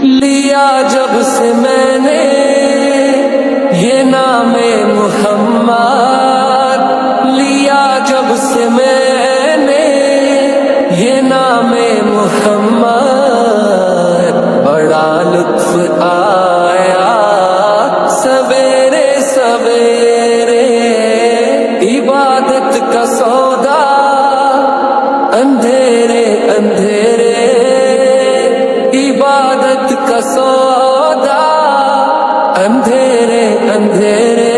लिया जब से मैंने ये नामे मोहम्मद, लिया जब से मैंने ये नामे मोहम्मद, बड़ा लुत्फ आया सवेरे सवेरे। इबादत का सौदा अंधेरे अंधेरे, इबादत का सौदा अंधेरे अंधेरे।